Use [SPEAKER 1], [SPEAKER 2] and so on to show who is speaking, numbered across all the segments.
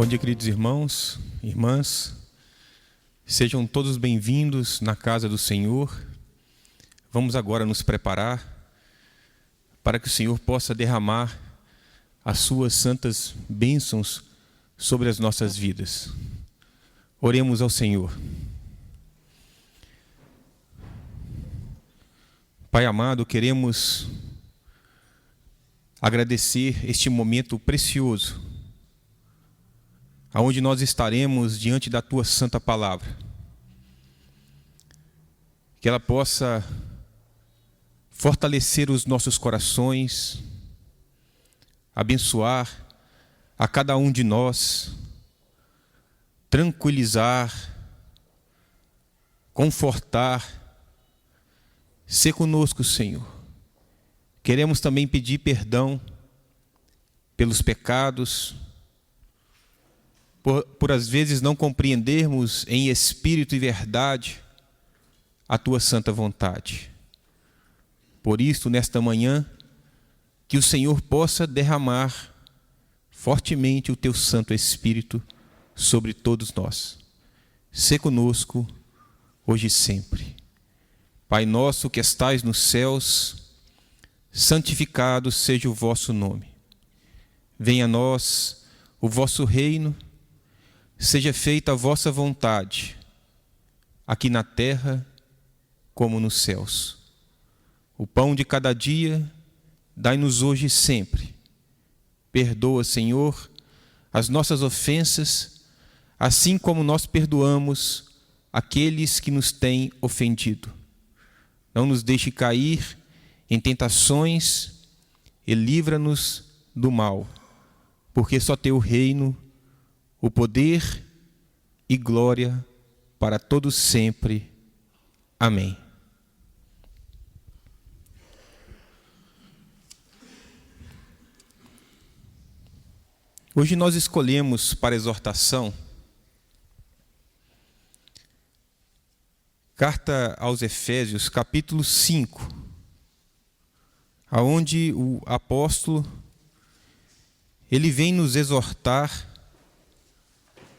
[SPEAKER 1] Bom dia, queridos irmãos, irmãs. Sejam todos bem-vindos na casa do Senhor. Vamos agora nos preparar para que o Senhor possa derramar as suas santas bênçãos sobre as nossas vidas. Oremos ao Senhor. Pai amado, queremos agradecer este momento precioso, aonde nós estaremos diante da Tua Santa Palavra. Que ela possa fortalecer os nossos corações, abençoar a cada um de nós, tranquilizar, confortar. Sê conosco, Senhor. Queremos também pedir perdão pelos pecados, por às vezes não compreendermos em espírito e verdade a Tua santa vontade. Por isso, nesta manhã, que o Senhor possa derramar fortemente o Teu Santo Espírito sobre todos nós. Sê conosco, hoje e sempre. Pai nosso que estais nos céus, santificado seja o vosso nome. Venha a nós o vosso reino, seja feita a vossa vontade, aqui na terra como nos céus. O pão de cada dia, dai-nos hoje e sempre. Perdoa, Senhor, as nossas ofensas, assim como nós perdoamos aqueles que nos têm ofendido. Não nos deixe cair em tentações e livra-nos do mal, porque só Teu reino, o poder e glória para todos sempre. Amém. Hoje nós escolhemos para exortação Carta aos Efésios, capítulo 5, aonde o apóstolo ele vem nos exortar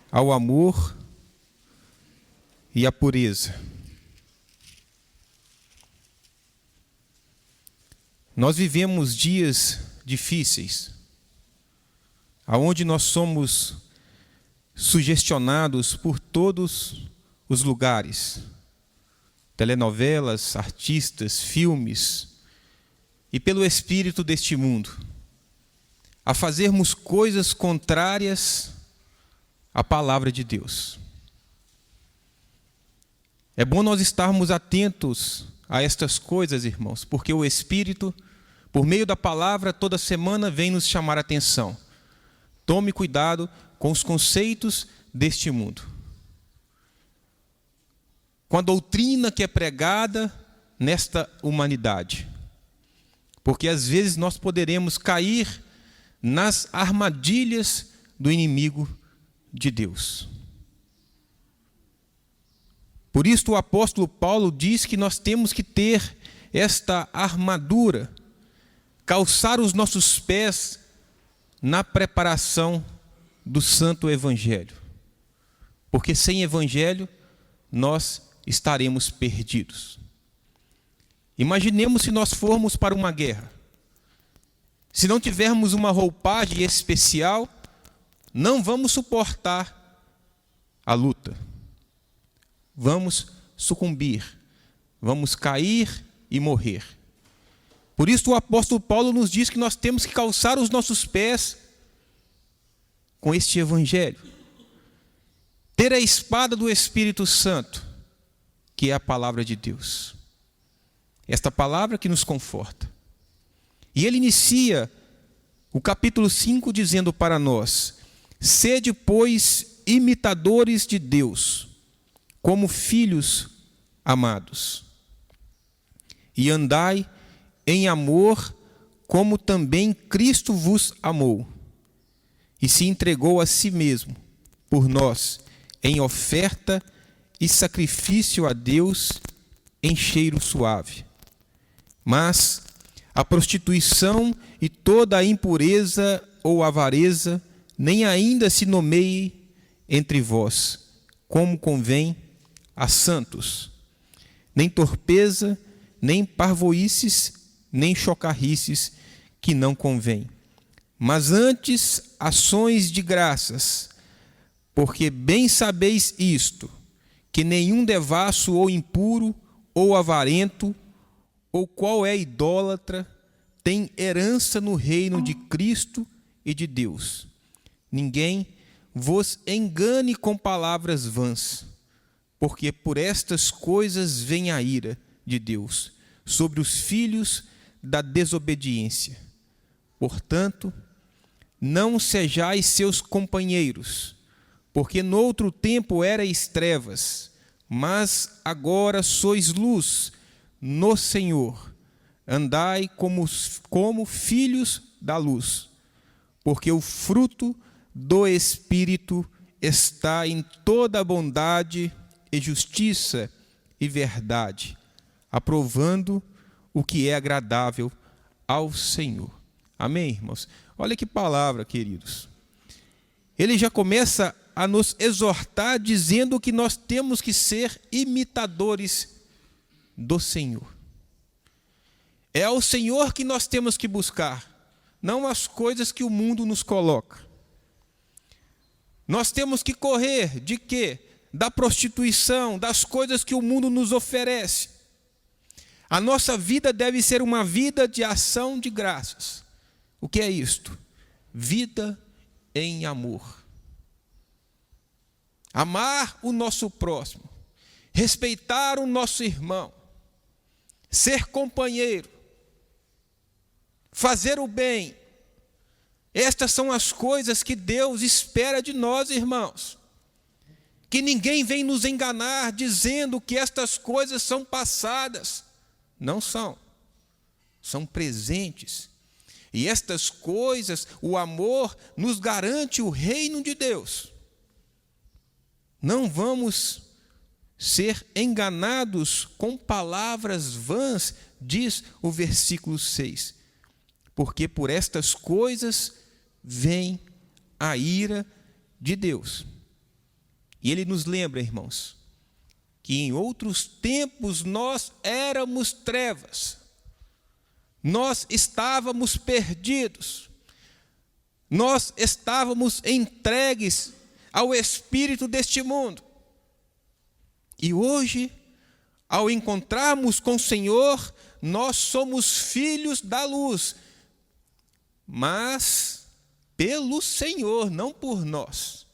[SPEAKER 1] ao amor e à pureza. Nós vivemos dias difíceis, aonde nós somos sugestionados por todos os lugares, telenovelas, artistas, filmes, e pelo espírito deste mundo, a fazermos coisas contrárias à palavra de Deus. É bom nós estarmos atentos a estas coisas, irmãos, porque o Espírito, por meio da palavra, toda semana vem nos chamar a atenção. Tome cuidado com os conceitos deste mundo, com a doutrina que é pregada nesta humanidade, porque às vezes nós poderemos cair nas armadilhas do inimigo de Deus. Por isso o apóstolo Paulo diz que nós temos que ter esta armadura, calçar os nossos pés na preparação do santo evangelho, porque sem evangelho nós estaremos perdidos. Imaginemos se nós formos para uma guerra. Se não tivermos uma roupagem especial, não vamos suportar a luta. Vamos sucumbir, vamos cair e morrer. Por isso o apóstolo Paulo nos diz que nós temos que calçar os nossos pés com este evangelho. Ter a espada do Espírito Santo, que é a palavra de Deus. Esta palavra que nos conforta. E ele inicia o capítulo 5 dizendo para nós: sede, pois, imitadores de Deus, como filhos amados, e andai em amor, como também Cristo vos amou, e se entregou a si mesmo por nós, em oferta e sacrifício a Deus em cheiro suave. Mas a prostituição e toda a impureza ou avareza nem ainda se nomeie entre vós, como convém a santos, nem torpeza, nem parvoíces, nem chocarrices, que não convém, mas antes ações de graças, porque bem sabeis isto, que nenhum devasso ou impuro, ou avarento, ou qual é idólatra, tem herança no reino de Cristo e de Deus. Ninguém vos engane com palavras vãs, porque por estas coisas vem a ira de Deus sobre os filhos da desobediência. Portanto, não sejais seus companheiros, porque noutro tempo erais trevas, mas agora sois luz no Senhor. Andai como filhos da luz, porque o fruto do Espírito está em toda bondade e justiça e verdade, aprovando o que é agradável ao Senhor. Amém, irmãos? Olha que palavra, queridos. Ele já começa a nos exortar dizendo que nós temos que ser imitadores do Senhor. É ao Senhor que nós temos que buscar, não as coisas que o mundo nos coloca. Nós temos que correr de quê? Da prostituição, das coisas que o mundo nos oferece. A nossa vida deve ser uma vida de ação de graças. O que é isto? Vida em amor. Amar o nosso próximo, respeitar o nosso irmão, ser companheiro, fazer o bem. Estas são as coisas que Deus espera de nós, irmãos. Que ninguém vem nos enganar dizendo que estas coisas são passadas. Não são. São presentes. E estas coisas, o amor, nos garante o reino de Deus. Não vamos ser enganados com palavras vãs, diz o versículo 6. Porque por estas coisas vem a ira de Deus. E ele nos lembra, irmãos, que em outros tempos nós éramos trevas, nós estávamos perdidos, nós estávamos entregues ao espírito deste mundo. E hoje, ao encontrarmos com o Senhor, nós somos filhos da luz, mas pelo Senhor, não por nós.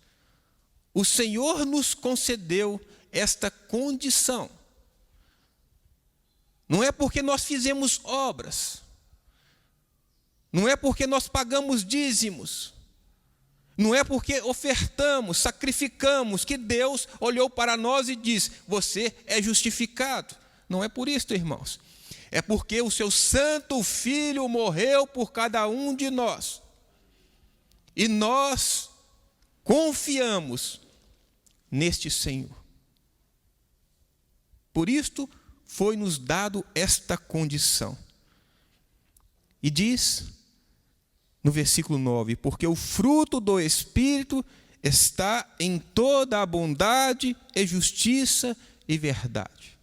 [SPEAKER 1] O Senhor nos concedeu esta condição. Não é porque nós fizemos obras, não é porque nós pagamos dízimos, não é porque ofertamos, sacrificamos, que Deus olhou para nós e disse: você é justificado. Não é por isso, irmãos. É porque o seu santo Filho morreu por cada um de nós. E nós confiamos neste Senhor. Por isto foi-nos dado esta condição. E diz no versículo 9: porque o fruto do Espírito está em toda a bondade e justiça e verdade.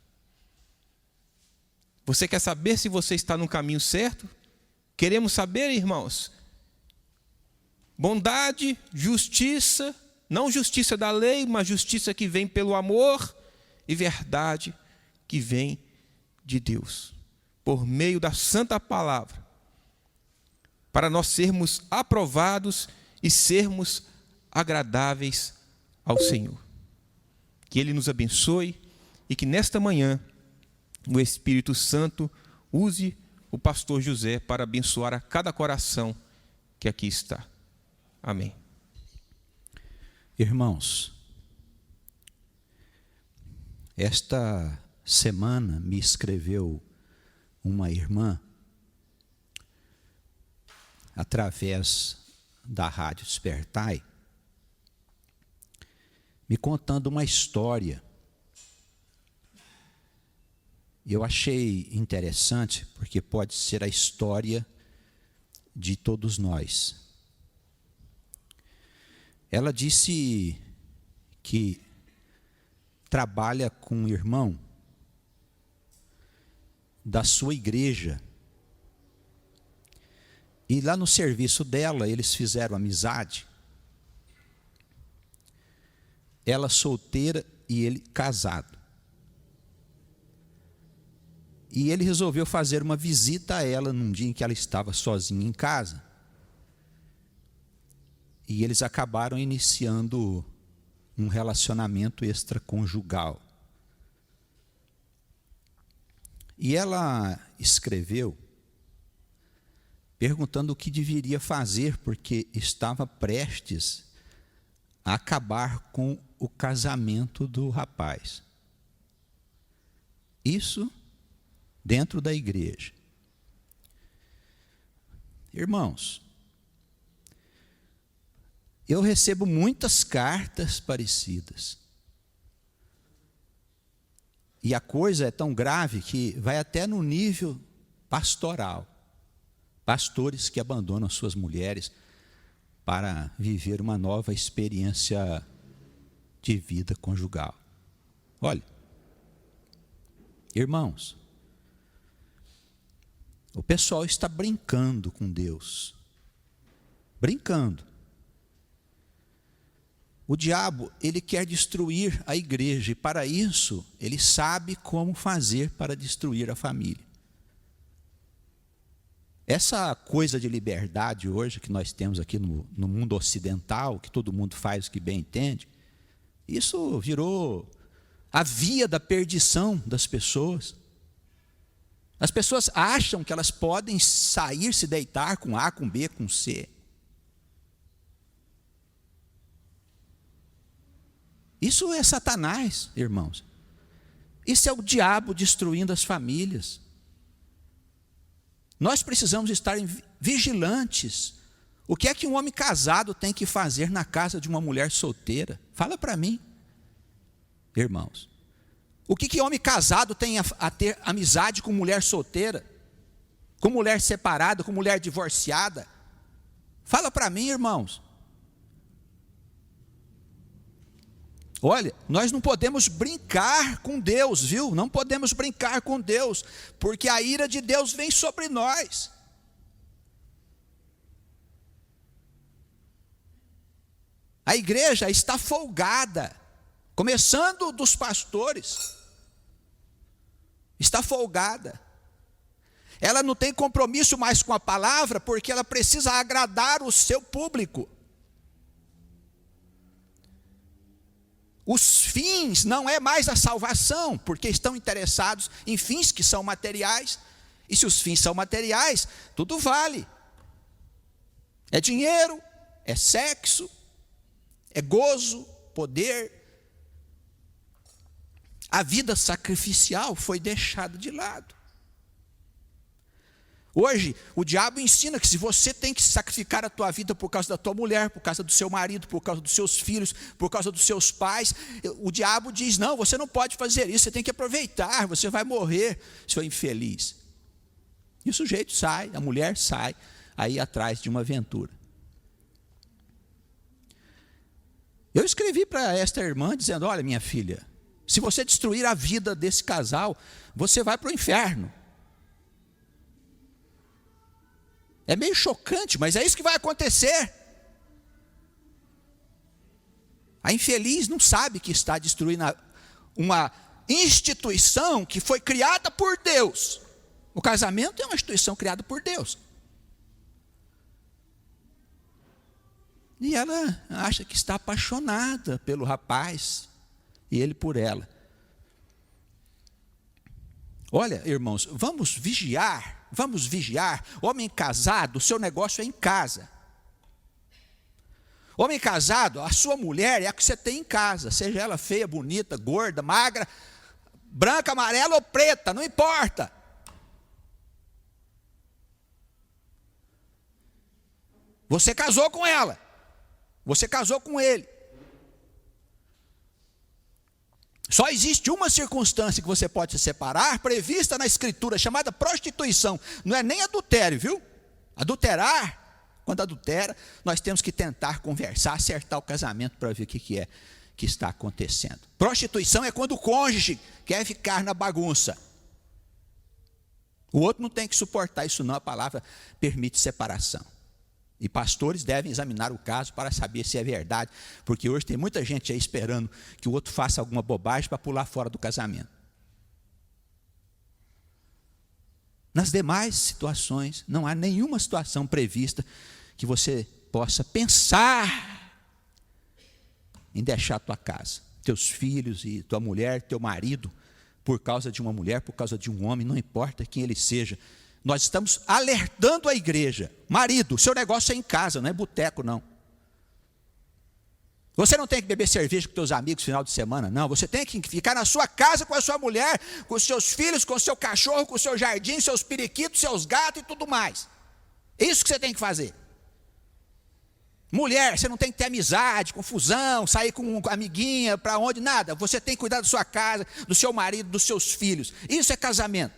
[SPEAKER 1] Você quer saber se você está no caminho certo? Queremos saber, irmãos? Bondade, justiça, não justiça da lei, mas justiça que vem pelo amor, e verdade que vem de Deus, por meio da santa palavra, para nós sermos aprovados e sermos agradáveis ao Senhor. Que Ele nos abençoe e que nesta manhã o Espírito Santo use o pastor José para abençoar a cada coração que aqui está. Amém.
[SPEAKER 2] Irmãos, esta semana me escreveu uma irmã através da Rádio Despertai, me contando uma história. Eu achei interessante, porque pode ser a história de todos nós. ela disse que trabalha com um irmão da sua igreja. E lá no serviço dela, eles fizeram amizade. Ela solteira e ele casado. E ele resolveu fazer uma visita a ela num dia em que ela estava sozinha em casa. E eles acabaram iniciando um relacionamento extraconjugal. E ela escreveu perguntando o que deveria fazer, porque estava prestes a acabar com o casamento do rapaz. Isso dentro da igreja. Irmãos, eu recebo muitas cartas parecidas. E a coisa é tão grave que vai até no nível pastoral. Pastores que abandonam suas mulheres para viver uma nova experiência de vida conjugal. Olha, irmãos, o pessoal está brincando com Deus. Brincando. O diabo, ele quer destruir a igreja, e para isso, ele sabe como fazer para destruir a família. Essa coisa de liberdade hoje que nós temos aqui no mundo ocidental, que todo mundo faz o que bem entende, isso virou a via da perdição das pessoas. As pessoas acham que elas podem sair, se deitar com A, com B, com C. Isso é Satanás, irmãos. Isso é o diabo destruindo as famílias. Nós precisamos estar vigilantes. O que é que um homem casado tem que fazer na casa de uma mulher solteira? Fala para mim, irmãos. O que homem casado tem a ter amizade com mulher solteira? Com mulher separada, com mulher divorciada? Fala para mim, irmãos. Olha, nós não podemos brincar com Deus, viu? Não podemos brincar com Deus, porque a ira de Deus vem sobre nós. A igreja está folgada, começando dos pastores. Está folgada. Ela não tem compromisso mais com a palavra, porque ela precisa agradar o seu público. Os fins não é mais a salvação, porque estão interessados em fins que são materiais. E se os fins são materiais, tudo vale. É dinheiro, é sexo, é gozo, poder. A vida sacrificial foi deixada de lado. Hoje, o diabo ensina que se você tem que sacrificar a tua vida por causa da tua mulher, por causa do seu marido, por causa dos seus filhos, por causa dos seus pais, o diabo diz, não, você não pode fazer isso, você tem que aproveitar, você vai morrer, seu infeliz. E o sujeito sai, a mulher sai, aí atrás de uma aventura. Eu escrevi para esta irmã dizendo, olha minha filha, se você destruir a vida desse casal, você vai para o inferno. É meio chocante, mas é isso que vai acontecer. A infeliz não sabe que está destruindo uma instituição que foi criada por Deus. O casamento é uma instituição criada por Deus. E ela acha que está apaixonada pelo rapaz e ele por ela. Olha, irmãos, vamos vigiar. Homem casado, o seu negócio é em casa. Homem casado, a sua mulher é a que você tem em casa, seja ela feia, bonita, gorda, magra, branca, amarela ou preta, não importa. Você casou com ela, você casou com ele. Só existe uma circunstância que você pode se separar, prevista na Escritura, chamada prostituição. Não é nem adultério, viu? Adulterar Quando adultera, nós temos que tentar conversar, acertar o casamento para ver o que é que está acontecendo. Prostituição é quando o cônjuge quer ficar na bagunça. O outro não tem que suportar isso não, a palavra permite separação. E pastores devem examinar o caso para saber se é verdade, porque hoje tem muita gente aí esperando que o outro faça alguma bobagem para pular fora do casamento. Nas demais situações, não há nenhuma situação prevista que você possa pensar em deixar a tua casa, teus filhos e tua mulher, teu marido, por causa de uma mulher, por causa de um homem, não importa quem ele seja. Nós estamos alertando a igreja. Marido, seu negócio é em casa, não é boteco não. Você não tem que beber cerveja com seus amigos no final de semana, não. Você tem que ficar na sua casa com a sua mulher, com os seus filhos, com o seu cachorro, com o seu jardim, seus periquitos, seus gatos e tudo mais. Isso que você tem que fazer. Mulher, você não tem que ter amizade, confusão, sair com uma amiguinha, para onde, nada. Você tem que cuidar da sua casa, do seu marido, dos seus filhos. Isso é casamento.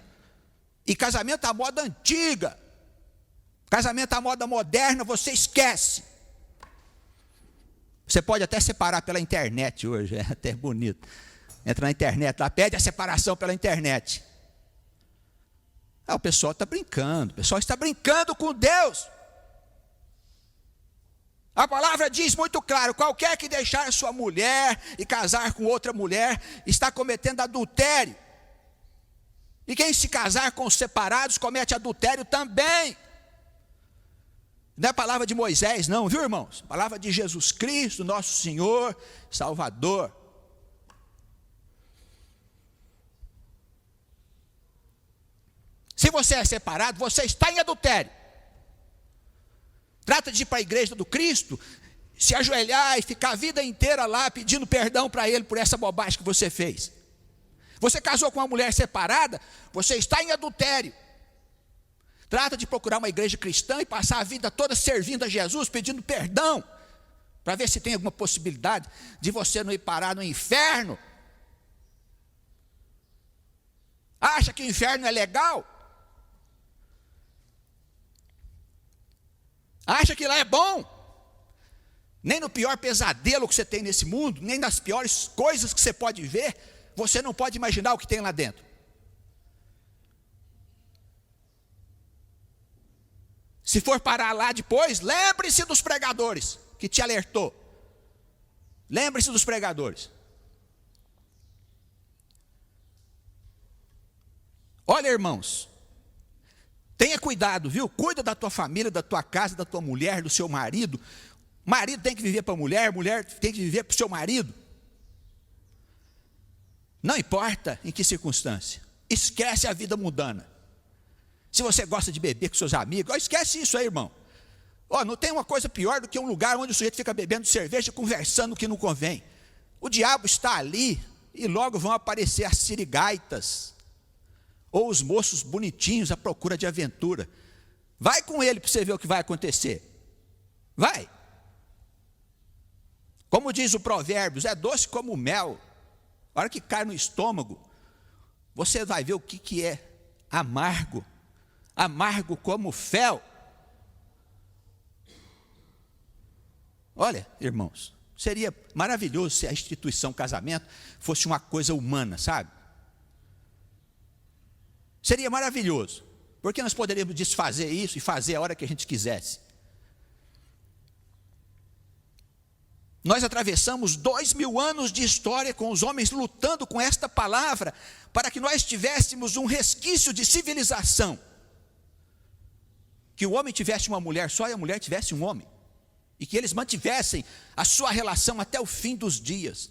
[SPEAKER 2] E casamento à moda antiga. Casamento à moda moderna, você esquece. Você pode até separar pela internet hoje, é até bonito. Entra na internet lá, pede a separação pela internet. O pessoal está brincando, o pessoal está brincando com Deus. A palavra diz muito claro, qualquer que deixar sua mulher e casar com outra mulher, está cometendo adultério. E quem se casar com os separados, comete adultério também. Não é a palavra de Moisés não, viu irmãos? A palavra de Jesus Cristo, nosso Senhor, Salvador. Se você é separado, você está em adultério. Trata de ir para a igreja do Cristo, se ajoelhar e ficar a vida inteira lá pedindo perdão para Ele por essa bobagem que você fez. Você casou com uma mulher separada, você está em adultério. Trata de procurar uma igreja cristã e passar a vida toda servindo a Jesus, pedindo perdão, para ver se tem alguma possibilidade de você não ir parar no inferno. Acha que o inferno é legal? Acha que lá é bom? Nem no pior pesadelo que você tem nesse mundo, nem nas piores coisas que você pode ver, você não pode imaginar o que tem lá dentro. Se for parar lá depois, lembre-se dos pregadores que te alertou. Lembre-se dos pregadores. Olha, irmãos, tenha cuidado, viu? Cuida da tua família, da tua casa, da tua mulher, do seu marido. Marido tem que viver para a mulher, mulher tem que viver para o seu marido. Não importa em que circunstância. Esquece a vida mundana. Se você gosta de beber com seus amigos, esquece isso aí, irmão. Não tem uma coisa pior do que um lugar onde o sujeito fica bebendo cerveja e conversando o que não convém. O diabo está ali e logo vão aparecer as sirigaitas ou os moços bonitinhos à procura de aventura. Vai com ele para você ver o que vai acontecer. Vai. Como diz o Provérbios, é doce como mel. A hora que cai no estômago, você vai ver o que é amargo. Amargo como fel. Olha, irmãos, seria maravilhoso se a instituição casamento fosse uma coisa humana, sabe? Seria maravilhoso, porque nós poderíamos desfazer isso e fazer a hora que a gente quisesse. Nós atravessamos 2000 anos de história com os homens lutando com esta palavra, para que nós tivéssemos um resquício de civilização. Que o homem tivesse uma mulher só e a mulher tivesse um homem. E que eles mantivessem a sua relação até o fim dos dias.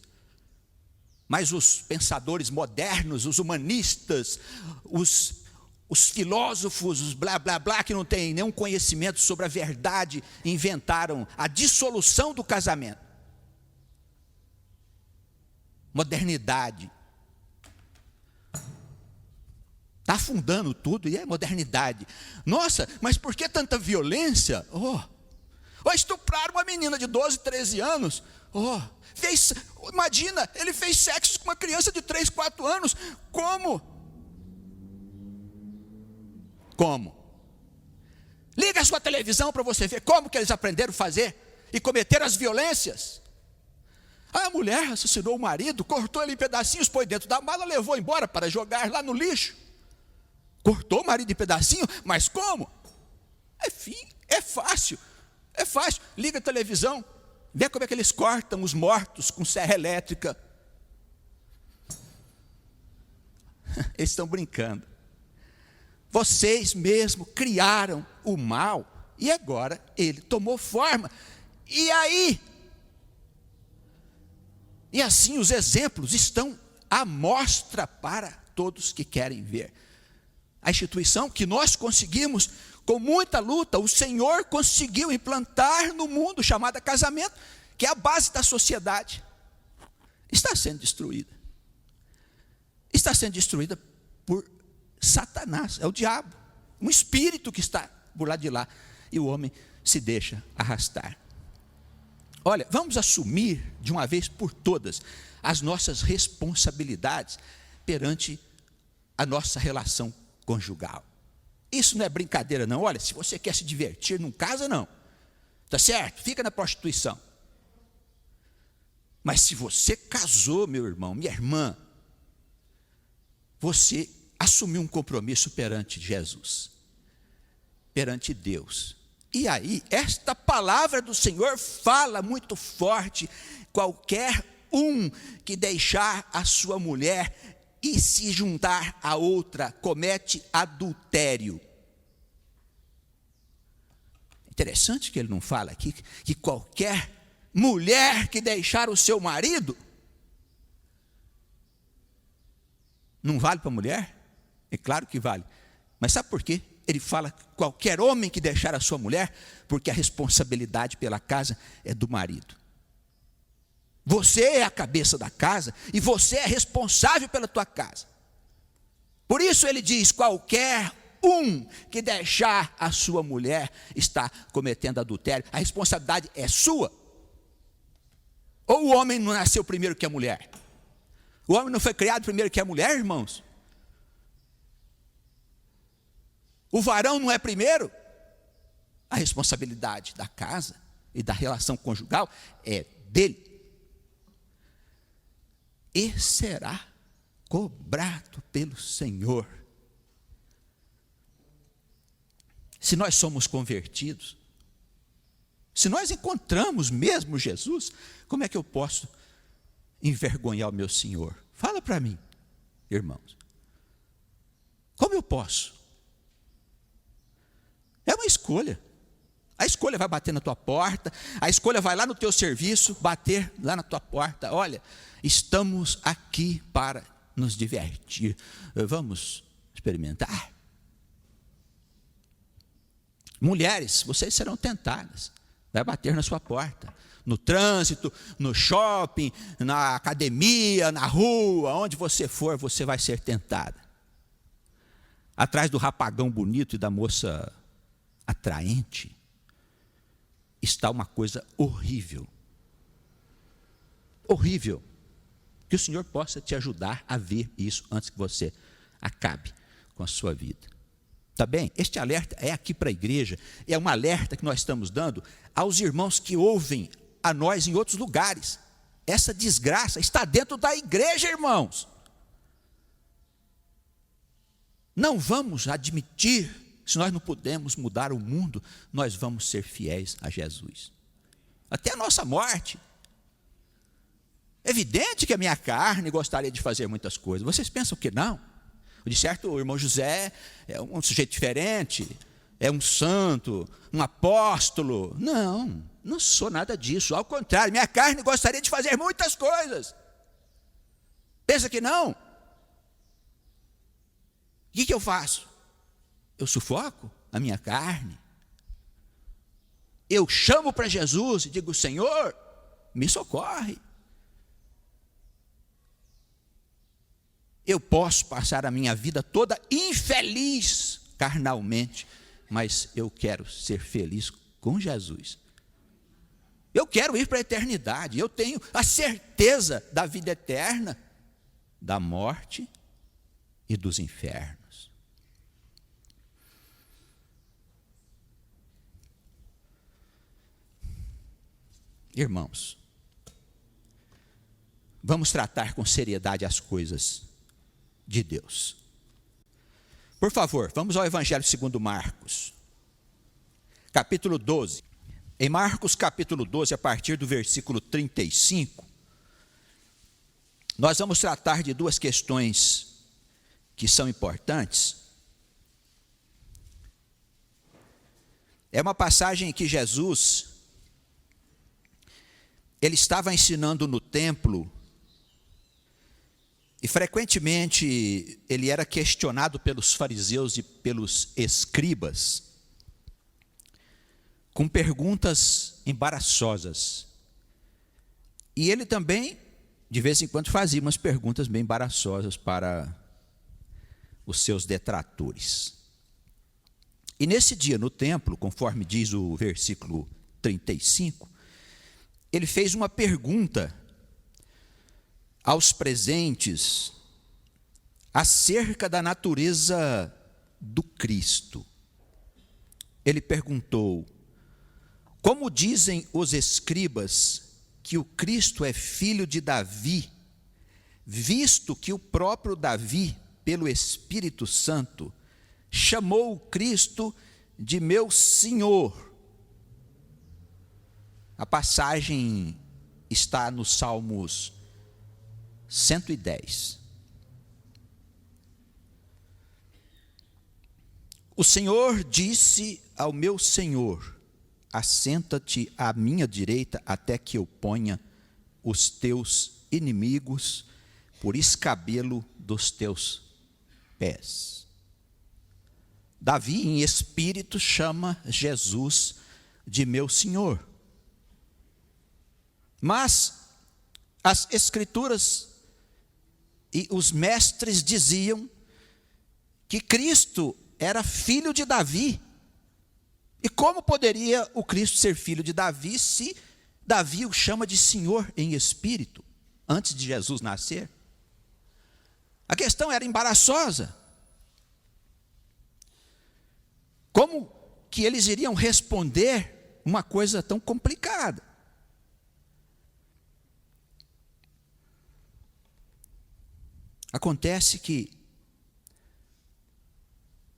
[SPEAKER 2] Mas os pensadores modernos, os humanistas, os filósofos, os blá blá blá, que não têm nenhum conhecimento sobre a verdade, inventaram a dissolução do casamento. Modernidade. Está afundando tudo e é modernidade. Nossa, mas por que tanta violência? Estupraram uma menina de 12, 13 anos. Imagina, ele fez sexo com uma criança de 3, 4 anos. Como? Liga a sua televisão para você ver como que eles aprenderam a fazer e cometeram as violências. A mulher assassinou o marido, cortou ele em pedacinhos, pôs dentro da mala, levou embora para jogar lá no lixo. Cortou o marido em pedacinho, mas como? É fácil, liga a televisão, vê como é que eles cortam os mortos com serra elétrica. Eles estão brincando. Vocês mesmo criaram o mal, e agora ele tomou forma. E aí? E assim os exemplos estão à mostra para todos que querem ver. A instituição que nós conseguimos, com muita luta, o Senhor conseguiu implantar no mundo, chamada casamento, que é a base da sociedade, está sendo destruída. Está sendo destruída por Satanás, é o diabo, um espírito que está por lá de lá, e o homem se deixa arrastar. Olha, vamos assumir de uma vez por todas as nossas responsabilidades perante a nossa relação conjugal. Isso não é brincadeira não. Olha, se você quer se divertir, não casa não, tá certo? Fica na prostituição. Mas se você casou, meu irmão, minha irmã, você assumiu um compromisso perante Jesus, perante Deus. E aí, esta palavra do Senhor fala muito forte: qualquer um que deixar a sua mulher e se juntar a outra, comete adultério. Interessante que ele não fala aqui que qualquer mulher que deixar o seu marido, não vale para a mulher? É claro que vale, mas sabe por quê? Ele fala qualquer homem que deixar a sua mulher, porque a responsabilidade pela casa é do marido. Você é a cabeça da casa e você é responsável pela tua casa. Por isso ele diz: qualquer um que deixar a sua mulher está cometendo adultério. A responsabilidade é sua. Ou o homem não nasceu primeiro que a mulher? O homem não foi criado primeiro que a mulher, irmãos? O varão não é primeiro? A responsabilidade da casa e da relação conjugal é dele. E será cobrado pelo Senhor. Se nós somos convertidos, se nós encontramos mesmo Jesus, como é que eu posso envergonhar o meu Senhor? Fala para mim, irmãos. Como eu posso? É uma escolha. A escolha vai bater na tua porta, a escolha vai lá no teu serviço, bater lá na tua porta. Olha, estamos aqui para nos divertir. Vamos experimentar? Mulheres, vocês serão tentadas. Vai bater na sua porta. No trânsito, no shopping, na academia, na rua, onde você for, você vai ser tentada. Atrás do rapagão bonito e da moça atraente está uma coisa horrível. Horrível. Que o Senhor possa te ajudar a ver isso antes que você acabe com a sua vida. Tá bem? Este alerta é aqui para a igreja, é um alerta que nós estamos dando aos irmãos que ouvem a nós em outros lugares. Essa desgraça está dentro da igreja, irmãos. Não vamos admitir. Se nós não pudermos mudar o mundo, nós vamos ser fiéis a Jesus. Até a nossa morte. É evidente que a minha carne gostaria de fazer muitas coisas. Vocês pensam que não? De certo, o irmão José é um sujeito diferente, é um santo, um apóstolo. Não, não sou nada disso. Ao contrário, minha carne gostaria de fazer muitas coisas. Pensa que não? O que eu faço? Eu sufoco a minha carne. Eu chamo para Jesus e digo: Senhor, me socorre. Eu posso passar a minha vida toda infeliz carnalmente, mas eu quero ser feliz com Jesus. Eu quero ir para a eternidade. Eu tenho a certeza da vida eterna, da morte e dos infernos. Irmãos, vamos tratar com seriedade as coisas de Deus. Por favor, vamos ao Evangelho segundo Marcos, capítulo 12. Em Marcos capítulo 12, a partir do versículo 35, nós vamos tratar de duas questões que são importantes. É uma passagem em que Jesus, ele estava ensinando no templo, e frequentemente ele era questionado pelos fariseus e pelos escribas, com perguntas embaraçosas. E ele também, de vez em quando, fazia umas perguntas bem embaraçosas para os seus detratores. E nesse dia no templo, conforme diz o versículo 35, ele fez uma pergunta aos presentes acerca da natureza do Cristo. Ele perguntou: como dizem os escribas que o Cristo é filho de Davi, visto que o próprio Davi, pelo Espírito Santo, chamou o Cristo de meu Senhor? A passagem está nos Salmos 110. O Senhor disse ao meu Senhor: assenta-te à minha direita até que eu ponha os teus inimigos por escabelo dos teus pés. Davi, em espírito, chama Jesus de meu Senhor. Mas as Escrituras e os mestres diziam que Cristo era filho de Davi. E como poderia o Cristo ser filho de Davi se Davi o chama de Senhor em espírito, antes de Jesus nascer? A questão era embaraçosa. Como que eles iriam responder uma coisa tão complicada? Acontece que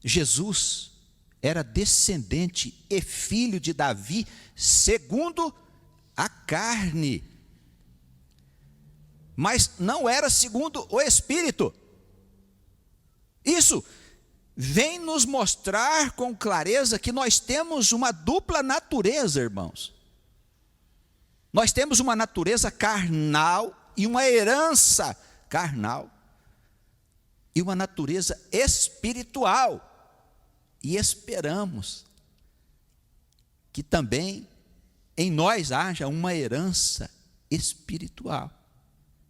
[SPEAKER 2] Jesus era descendente e filho de Davi segundo a carne, mas não era segundo o Espírito. Isso vem nos mostrar com clareza que nós temos uma dupla natureza, irmãos. Nós temos uma natureza carnal e uma herança carnal, e uma natureza espiritual. E esperamos que também em nós haja uma herança espiritual,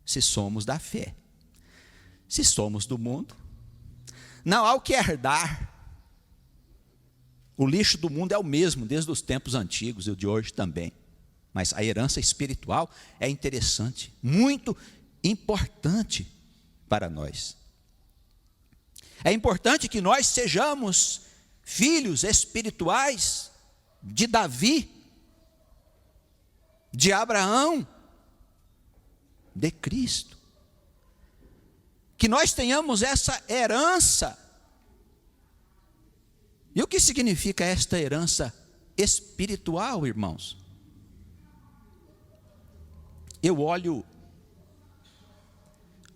[SPEAKER 2] se somos da fé. Se somos do mundo, não há o que herdar. O lixo do mundo é o mesmo desde os tempos antigos e o de hoje também. Mas a herança espiritual é interessante, muito importante para nós. É importante que nós sejamos filhos espirituais de Davi, de Abraão, de Cristo. Que nós tenhamos essa herança. E o que significa esta herança espiritual, irmãos? Eu olho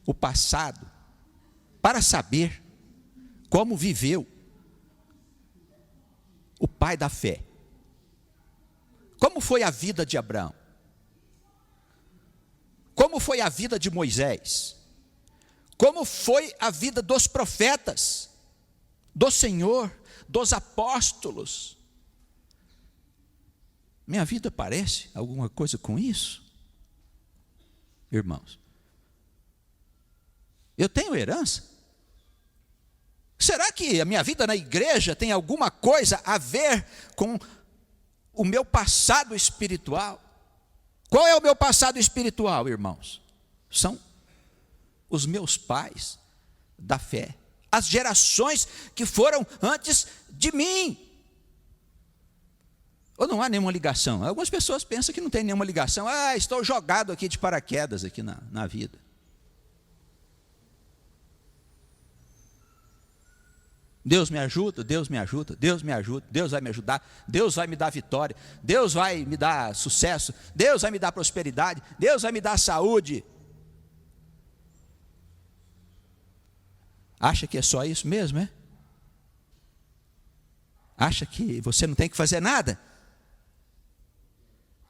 [SPEAKER 2] o passado para saber como viveu o pai da fé. Como foi a vida de Abraão? Como foi a vida de Moisés? Como foi a vida dos profetas, do Senhor, dos apóstolos? Minha vida parece alguma coisa com isso? Irmãos, eu tenho herança? Será que a minha vida na igreja tem alguma coisa a ver com o meu passado espiritual? Qual é o meu passado espiritual, irmãos? São os meus pais da fé, as gerações que foram antes de mim. Ou não há nenhuma ligação? Algumas pessoas pensam que não tem nenhuma ligação. Estou jogado aqui de paraquedas aqui na vida. Deus me ajuda, Deus me ajuda, Deus me ajuda, Deus vai me ajudar, Deus vai me dar vitória, Deus vai me dar sucesso, Deus vai me dar prosperidade, Deus vai me dar saúde. Acha que é só isso mesmo, é? Acha que você não tem que fazer nada?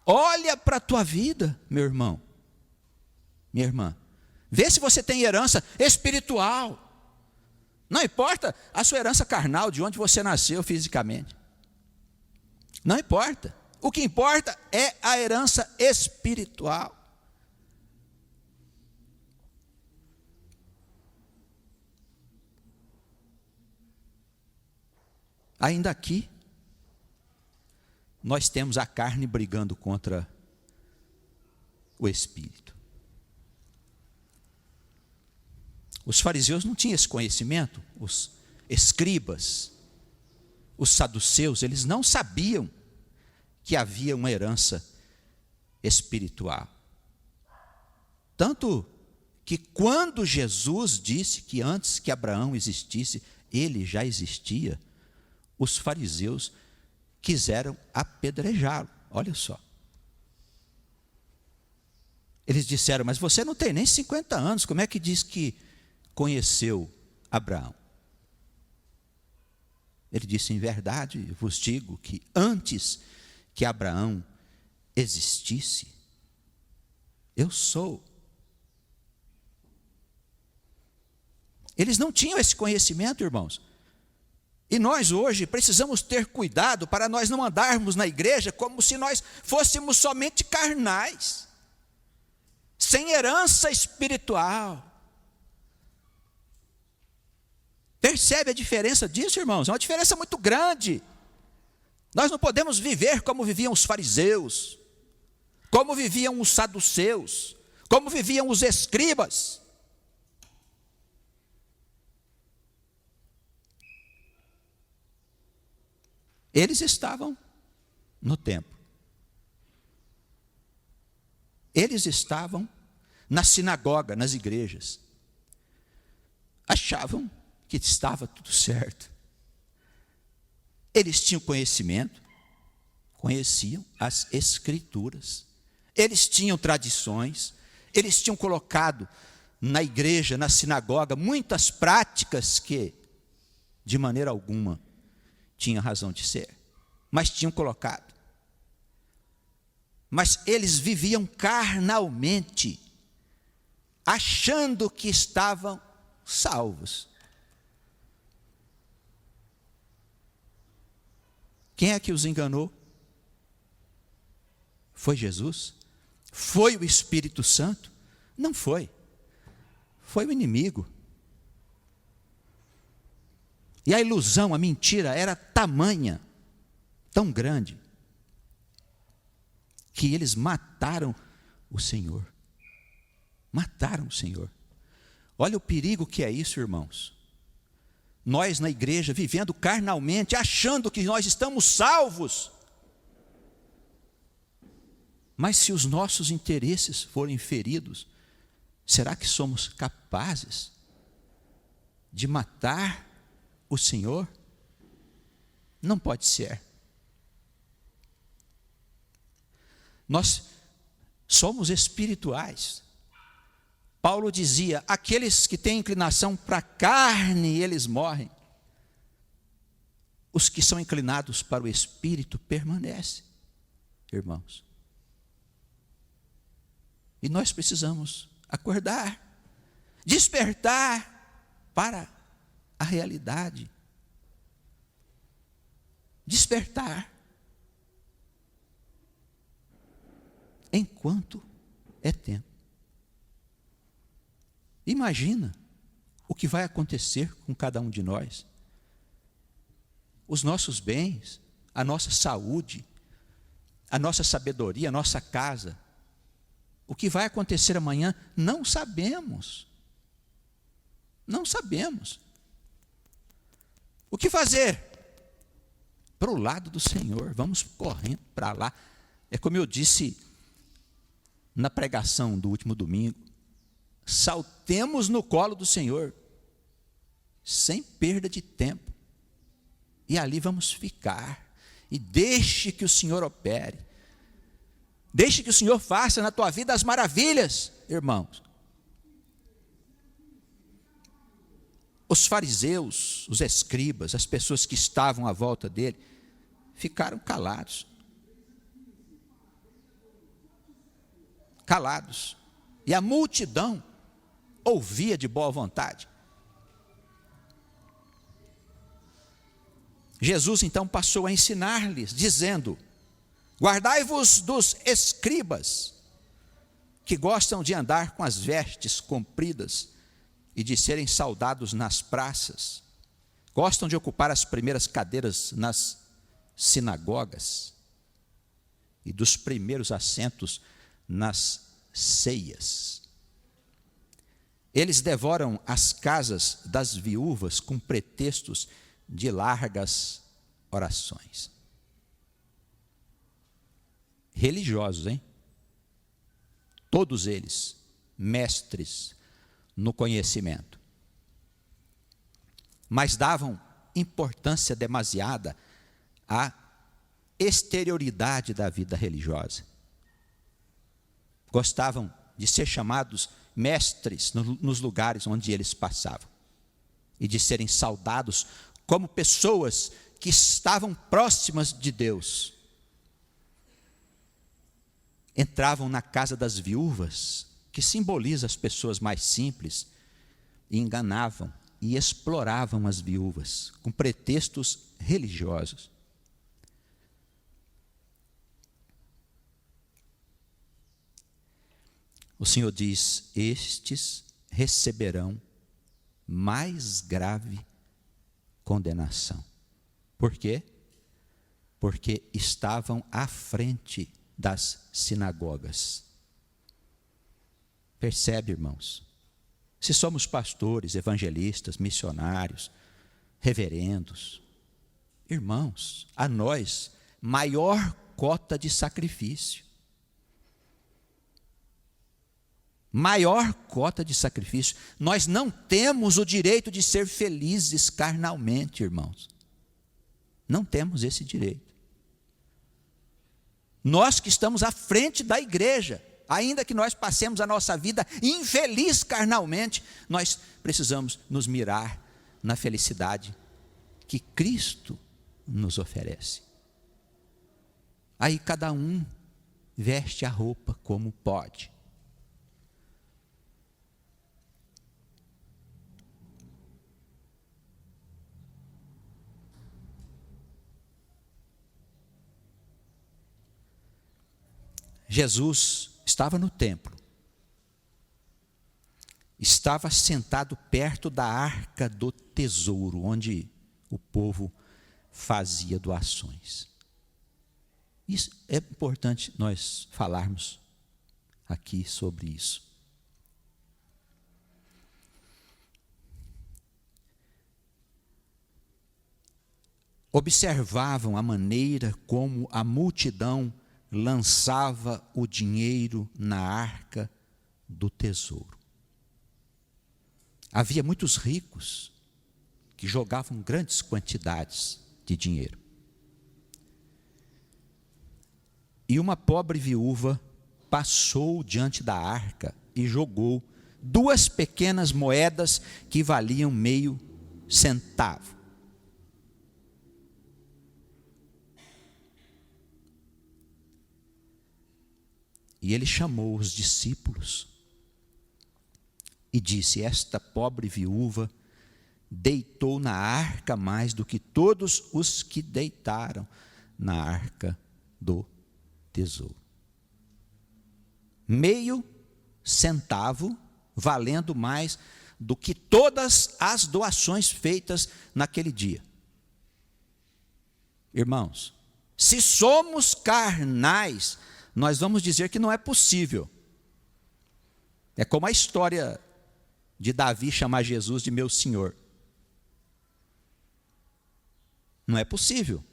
[SPEAKER 2] Olha para a tua vida, meu irmão, minha irmã. Vê se você tem herança espiritual. Não importa a sua herança carnal, de onde você nasceu fisicamente. Não importa. O que importa é a herança espiritual. Ainda aqui, nós temos a carne brigando contra o espírito. Os fariseus não tinham esse conhecimento, os escribas, os saduceus, eles não sabiam que havia uma herança espiritual. Tanto que quando Jesus disse que antes que Abraão existisse, ele já existia, os fariseus quiseram apedrejá-lo. Olha só. Eles disseram, mas você não tem nem 50 anos, como é que diz que conheceu Abraão? Ele disse, em verdade vos digo que antes que Abraão existisse, eu sou. Eles não tinham esse conhecimento, irmãos. E nós hoje precisamos ter cuidado para nós não andarmos na igreja como se nós fôssemos somente carnais, sem herança espiritual. Percebe a diferença disso, irmãos? É uma diferença muito grande. Nós não podemos viver como viviam os fariseus, como viviam os saduceus, como viviam os escribas. Eles estavam no templo. Eles estavam na sinagoga, nas igrejas. Achavam que estava tudo certo. Eles tinham conhecimento, conheciam as escrituras. Eles tinham tradições, eles tinham colocado na igreja, na sinagoga, muitas práticas que, de maneira alguma, tinha razão de ser, mas tinham colocado. Mas eles viviam carnalmente, achando que estavam salvos. Quem é que os enganou? Foi Jesus? Foi o Espírito Santo? Não foi. Foi o inimigo. E a ilusão, a mentira era tamanha, tão grande, que eles mataram o Senhor. Mataram o Senhor. Olha o perigo que é isso, irmãos. Nós na igreja, vivendo carnalmente, achando que nós estamos salvos. Mas se os nossos interesses forem feridos, será que somos capazes de matar o Senhor? Não pode ser. Nós somos espirituais. Paulo dizia, aqueles que têm inclinação para a carne, eles morrem. Os que são inclinados para o Espírito permanecem, irmãos. E nós precisamos acordar, despertar para a realidade. Despertar. Enquanto é tempo. Imagina o que vai acontecer com cada um de nós. Os nossos bens, a nossa saúde, a nossa sabedoria, a nossa casa. O que vai acontecer amanhã, não sabemos. Não sabemos. O que fazer para o lado do Senhor, vamos correndo para lá. É como eu disse na pregação do último domingo, saltemos no colo do Senhor, sem perda de tempo, e ali vamos ficar, e deixe que o Senhor opere, deixe que o Senhor faça na tua vida as maravilhas, irmãos. Os fariseus, os escribas, as pessoas que estavam à volta dele, ficaram calados. Calados. E a multidão ouvia de boa vontade. Jesus então passou a ensinar-lhes, dizendo: guardai-vos dos escribas, que gostam de andar com as vestes compridas e de serem saudados nas praças, gostam de ocupar as primeiras cadeiras nas sinagogas e dos primeiros assentos nas ceias. Eles devoram as casas das viúvas com pretextos de largas orações. Religiosos, hein? Todos eles, mestres no conhecimento, mas davam importância demasiada à exterioridade da vida religiosa. Gostavam de ser chamados mestres nos lugares onde eles passavam e de serem saudados como pessoas que estavam próximas de Deus. Entravam na casa das viúvas, que simboliza as pessoas mais simples, e enganavam e exploravam as viúvas com pretextos religiosos. O Senhor diz: estes receberão mais grave condenação. Por quê? Porque estavam à frente das sinagogas. Percebe, irmãos? Se somos pastores, evangelistas, missionários, reverendos, irmãos, a nós, maior cota de sacrifício. Maior cota de sacrifício. Nós não temos o direito de ser felizes carnalmente, irmãos. Não temos esse direito. Nós que estamos à frente da igreja, ainda que nós passemos a nossa vida infeliz carnalmente, nós precisamos nos mirar na felicidade que Cristo nos oferece. Aí cada um veste a roupa como pode. Jesus estava no templo, estava sentado perto da arca do tesouro, onde o povo fazia doações. Isso é importante nós falarmos aqui sobre isso. Observavam a maneira como a multidão lançava o dinheiro na arca do tesouro. Havia muitos ricos que jogavam grandes quantidades de dinheiro. E uma pobre viúva passou diante da arca e jogou 2 pequenas moedas que valiam meio centavo. E ele chamou os discípulos e disse: esta pobre viúva deitou na arca mais do que todos os que deitaram na arca do tesouro. Meio centavo valendo mais do que todas as doações feitas naquele dia. Irmãos, se somos carnais, nós vamos dizer que não é possível. É como a história de Davi chamar Jesus de meu Senhor. Não é possível.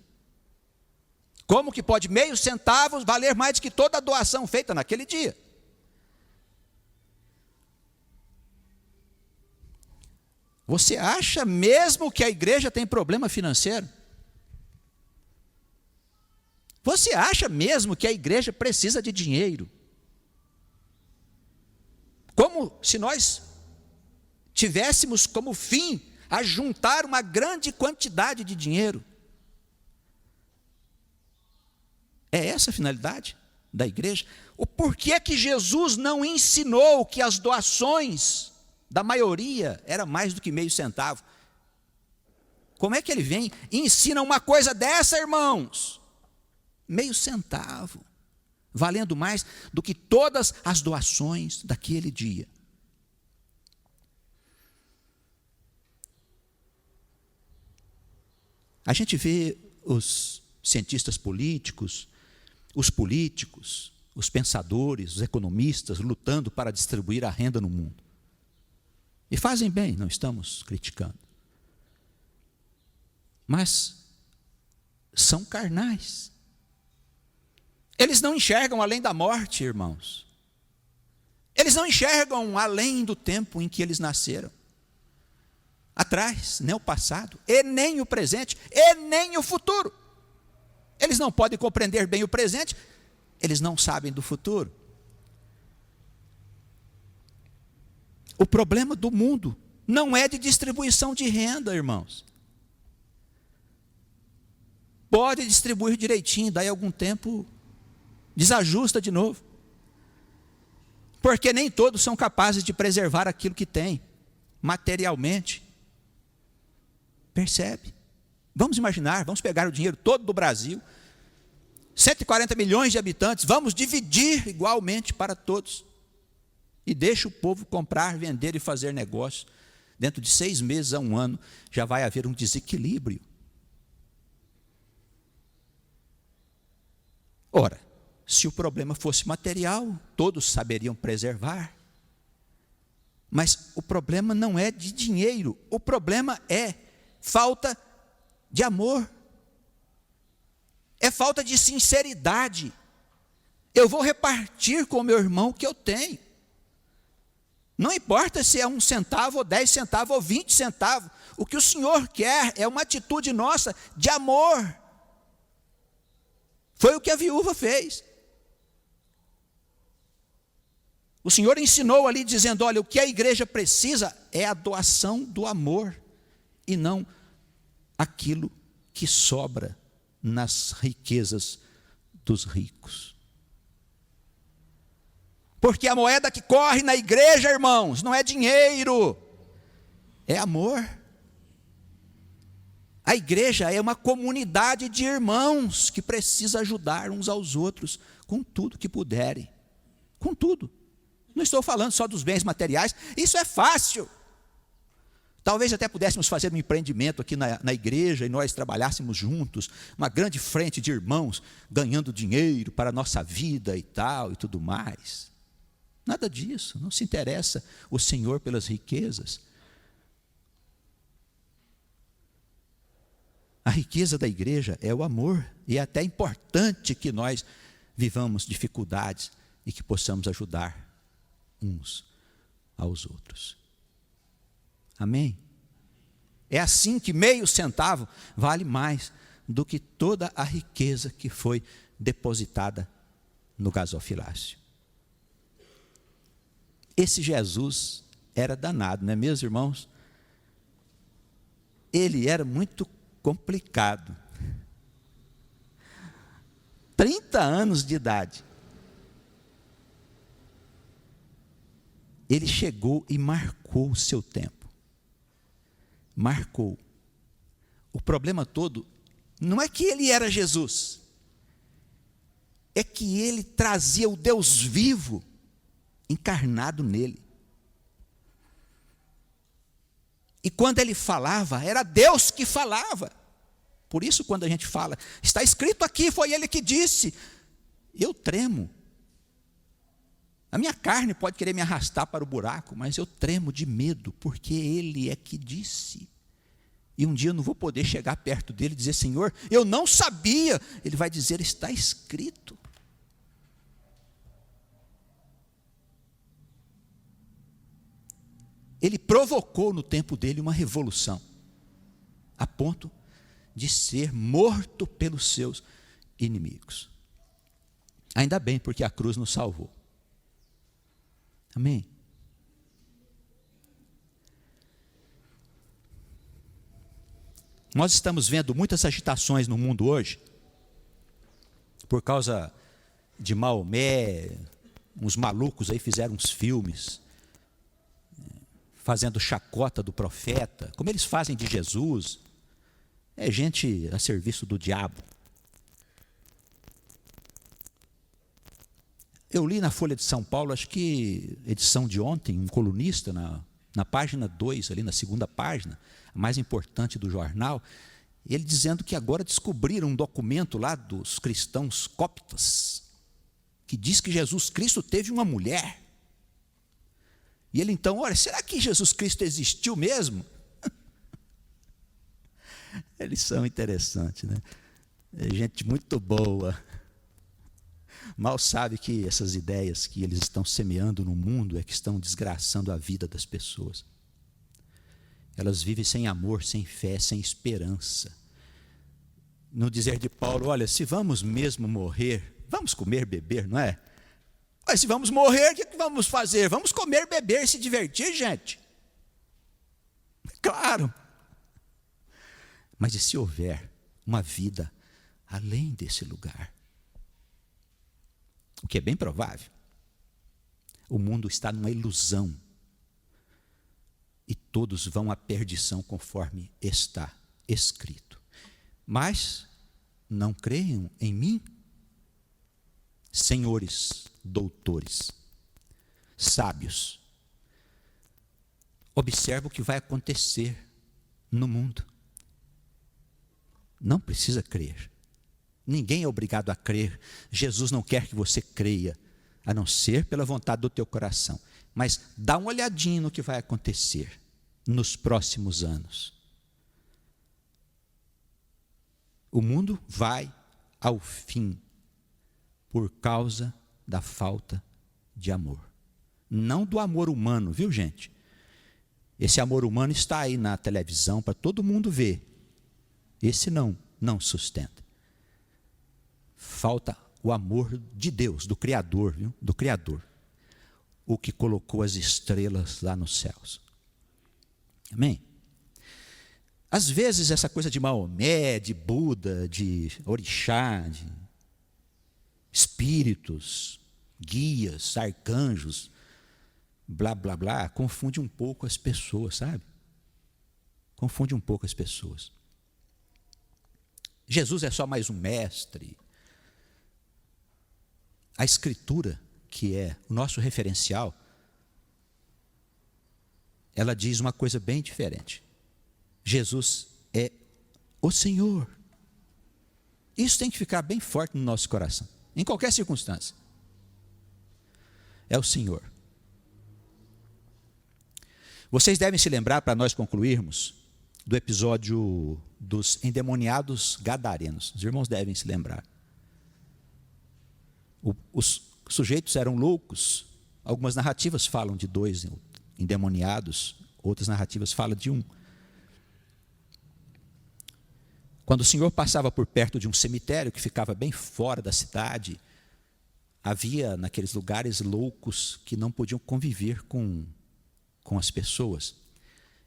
[SPEAKER 2] Como que pode meio centavo valer mais do que toda a doação feita naquele dia? Você acha mesmo que a igreja tem problema financeiro? Você acha mesmo que a igreja precisa de dinheiro? Como se nós tivéssemos como fim a juntar uma grande quantidade de dinheiro. É essa a finalidade da igreja? O porquê que Jesus não ensinou que as doações da maioria era mais do que meio centavo? Como é que ele vem e ensina uma coisa dessa, irmãos? Meio centavo, valendo mais do que todas as doações daquele dia. A gente vê os cientistas políticos, os pensadores, os economistas lutando para distribuir a renda no mundo. E fazem bem, não estamos criticando. Mas são carnais. Eles não enxergam além da morte, irmãos. Eles não enxergam além do tempo em que eles nasceram. Atrás, nem o passado, e nem o presente, e nem o futuro. Eles não podem compreender bem o presente, eles não sabem do futuro. O problema do mundo não é de distribuição de renda, irmãos. Pode distribuir direitinho, daí algum tempo desajusta de novo. Porque nem todos são capazes de preservar aquilo que têm, materialmente. Percebe? Vamos imaginar, vamos pegar o dinheiro todo do Brasil, 140 milhões de habitantes, vamos dividir igualmente para todos. E deixa o povo comprar, vender e fazer negócio. Dentro de 6 meses a 1 ano, já vai haver um desequilíbrio. Ora, se o problema fosse material, todos saberiam preservar. Mas o problema não é de dinheiro, o problema é falta de amor. É falta de sinceridade. Eu vou repartir com o meu irmão o que eu tenho. Não importa se é 1 centavo, ou 10 centavos, ou 20 centavos. O que o Senhor quer é uma atitude nossa de amor. Foi o que a viúva fez. O Senhor ensinou ali dizendo, olha, o que a igreja precisa é a doação do amor, e não aquilo que sobra nas riquezas dos ricos. Porque a moeda que corre na igreja, irmãos, não é dinheiro, é amor. A igreja é uma comunidade de irmãos que precisa ajudar uns aos outros com tudo que puderem. Com tudo. Não estou falando só dos bens materiais, isso é fácil. Talvez até pudéssemos fazer um empreendimento aqui na igreja e nós trabalhássemos juntos, uma grande frente de irmãos, ganhando dinheiro para a nossa vida e tal e tudo mais. Nada disso, não se interessa o Senhor pelas riquezas. A riqueza da igreja é o amor, e é até importante que nós vivamos dificuldades e que possamos ajudar uns aos outros. Amém? É assim que meio centavo vale mais do que toda a riqueza que foi depositada no gasofilácio. Esse Jesus era danado, não é mesmo, irmãos? Ele era muito complicado. 30 anos de idade. Ele chegou e marcou o seu tempo. Marcou. O problema todo não é que ele era Jesus, é que ele trazia o Deus vivo encarnado nele. E quando ele falava, era Deus que falava. Por isso, quando a gente fala, está escrito aqui, foi ele que disse, eu tremo. A minha carne pode querer me arrastar para o buraco, mas eu tremo de medo, porque ele é que disse. E um dia eu não vou poder chegar perto dele e dizer: Senhor, eu não sabia. Ele vai dizer: está escrito. Ele provocou no tempo dele uma revolução, a ponto de ser morto pelos seus inimigos. Ainda bem, porque a cruz nos salvou. Amém? Nós estamos vendo muitas agitações no mundo hoje, por causa de Maomé. Uns malucos aí fizeram uns filmes, fazendo chacota do profeta, como eles fazem de Jesus. É gente a serviço do diabo. Eu li na Folha de São Paulo, acho que edição de ontem, um colunista na página 2, ali na segunda página, a mais importante do jornal, ele dizendo que agora descobriram um documento lá dos cristãos coptas, que diz que Jesus Cristo teve uma mulher. E ele então, olha, será que Jesus Cristo existiu mesmo? Eles são interessantes, né? É gente muito boa. Mal sabe que essas ideias que eles estão semeando no mundo é que estão desgraçando a vida das pessoas. Elas vivem sem amor, sem fé, sem esperança. No dizer de Paulo, olha, se vamos mesmo morrer, vamos comer, beber, não é? Mas se vamos morrer, o que vamos fazer? Vamos comer, beber, se divertir, gente. Claro. Mas e se houver uma vida além desse lugar? O que é bem provável. O mundo está numa ilusão. E todos vão à perdição conforme está escrito. Mas não creiam em mim? Senhores, doutores, sábios, observa o que vai acontecer no mundo. Não precisa crer. Ninguém é obrigado a crer. Jesus não quer que você creia, a não ser pela vontade do teu coração. Mas dá uma olhadinha no que vai acontecer nos próximos anos. O mundo vai ao fim por causa da falta de amor. Não do amor humano, viu, gente? Esse amor humano está aí na televisão para todo mundo ver. Esse não sustenta. Falta o amor de Deus, do Criador, viu? Do Criador. O que colocou as estrelas lá nos céus. Amém? Às vezes essa coisa de Maomé, de Buda, de orixá, de espíritos, guias, arcanjos, blá, blá, blá, confunde um pouco as pessoas, sabe? Confunde um pouco as pessoas. Jesus é só mais um mestre. A Escritura, que é o nosso referencial, ela diz uma coisa bem diferente. Jesus é o Senhor. Isso tem que ficar bem forte no nosso coração, em qualquer circunstância. É o Senhor. Vocês devem se lembrar, para nós concluirmos, do episódio dos endemoniados gadarenos. Os irmãos devem se lembrar. Os sujeitos eram loucos. Algumas narrativas falam de 2 endemoniados, outras narrativas falam de 1. Quando o Senhor passava por perto de um cemitério que ficava bem fora da cidade, havia naqueles lugares loucos que não podiam conviver com as pessoas.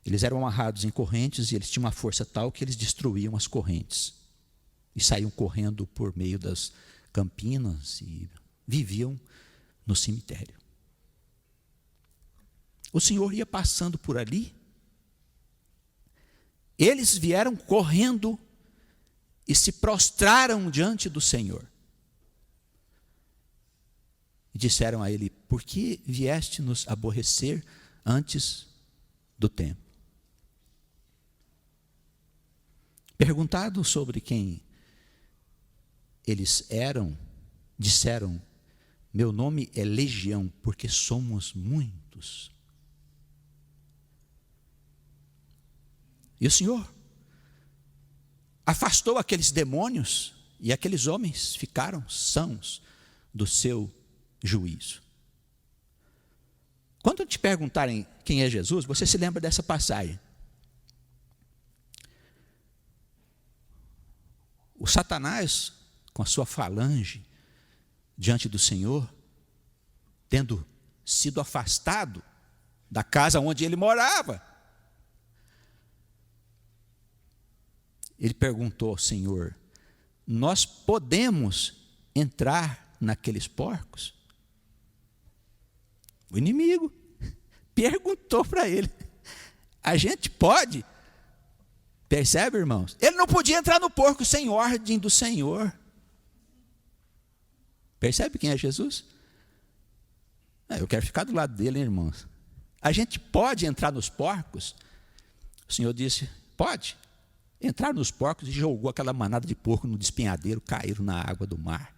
[SPEAKER 2] Eles eram amarrados em correntes e eles tinham uma força tal que eles destruíam as correntes. E saíam correndo por meio das campinas e viviam no cemitério. O Senhor ia passando por ali. Eles vieram correndo e se prostraram diante do Senhor. E disseram a ele: por que vieste nos aborrecer antes do tempo? Perguntado sobre quem eles eram, disseram: meu nome é Legião, porque somos muitos. E o Senhor afastou aqueles demônios e aqueles homens ficaram sãos do seu juízo. Quando te perguntarem quem é Jesus, você se lembra dessa passagem. O Satanás, com a sua falange diante do Senhor, tendo sido afastado da casa onde ele morava, ele perguntou ao Senhor: nós podemos entrar naqueles porcos? O inimigo perguntou para ele. A gente pode? Percebe, irmãos? Ele não podia entrar no porco sem ordem do Senhor. Percebe quem é Jesus? Eu quero ficar do lado dele, hein, irmãos? A gente pode entrar nos porcos? O Senhor disse: pode. Entraram nos porcos e jogou aquela manada de porco no despenhadeiro, caíram na água do mar.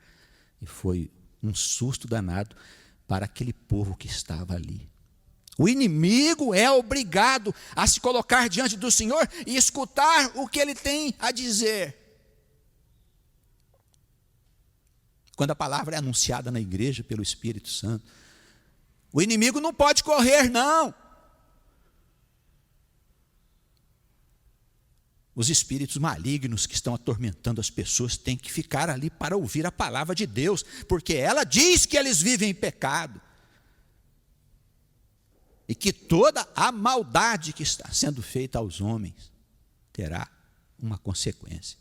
[SPEAKER 2] E foi um susto danado para aquele povo que estava ali. O inimigo é obrigado a se colocar diante do Senhor e escutar o que ele tem a dizer. Quando a palavra é anunciada na igreja pelo Espírito Santo, o inimigo não pode correr, não. Os espíritos malignos que estão atormentando as pessoas têm que ficar ali para ouvir a palavra de Deus, porque ela diz que eles vivem em pecado. E que toda a maldade que está sendo feita aos homens terá uma consequência.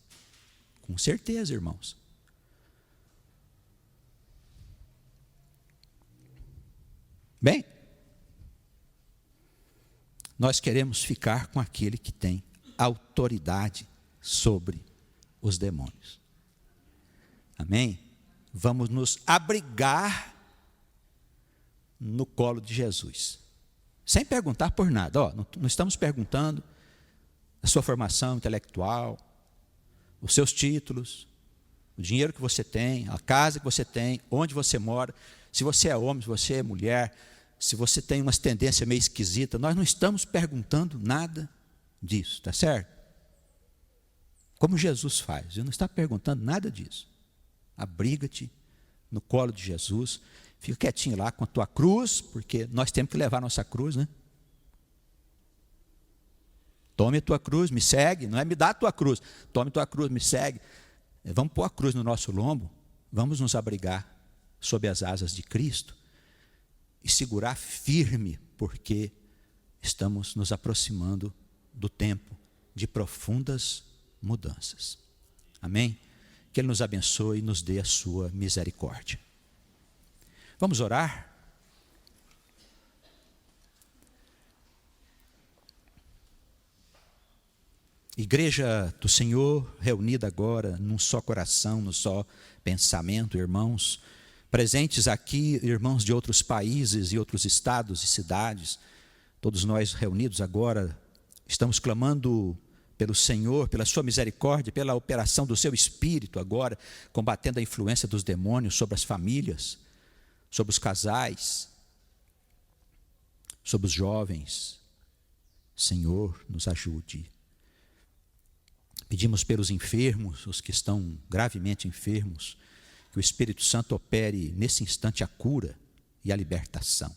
[SPEAKER 2] Com certeza, irmãos. Bem, nós queremos ficar com aquele que tem autoridade sobre os demônios. Amém? Vamos nos abrigar no colo de Jesus, sem perguntar por nada. Não estamos perguntando a sua formação intelectual, os seus títulos, o dinheiro que você tem, a casa que você tem, onde você mora, se você é homem, se você é mulher, se você tem umas tendências meio esquisitas. Nós não estamos perguntando nada disso, está certo? Como Jesus faz, ele não está perguntando nada disso. Abriga-te no colo de Jesus, fica quietinho lá com a tua cruz, porque nós temos que levar a nossa cruz, né? Tome a tua cruz, me segue, não é me dá a tua cruz, tome a tua cruz, me segue. Vamos pôr a cruz no nosso lombo, vamos nos abrigar sob as asas de Cristo e segurar firme, porque estamos nos aproximando do tempo de profundas mudanças. Amém? Que Ele nos abençoe e nos dê a sua misericórdia. Vamos orar? Igreja do Senhor, reunida agora num só coração, num só pensamento, irmãos, presentes aqui, irmãos de outros países e outros estados e cidades, todos nós reunidos agora, estamos clamando pelo Senhor, pela sua misericórdia, pela operação do seu Espírito agora, combatendo a influência dos demônios sobre as famílias, sobre os casais, sobre os jovens. Senhor, nos ajude. Pedimos pelos enfermos, os que estão gravemente enfermos, que o Espírito Santo opere nesse instante a cura e a libertação.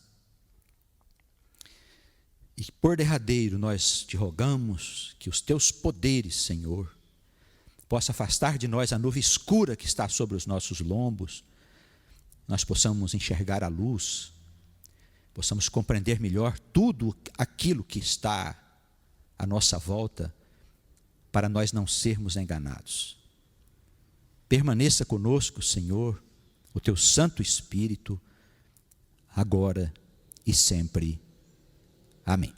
[SPEAKER 2] E por derradeiro nós te rogamos que os teus poderes, Senhor, possa afastar de nós a nuvem escura que está sobre os nossos lombos, nós possamos enxergar a luz, possamos compreender melhor tudo aquilo que está à nossa volta, para nós não sermos enganados. Permaneça conosco, Senhor, o teu Santo Espírito, agora e sempre. Amém.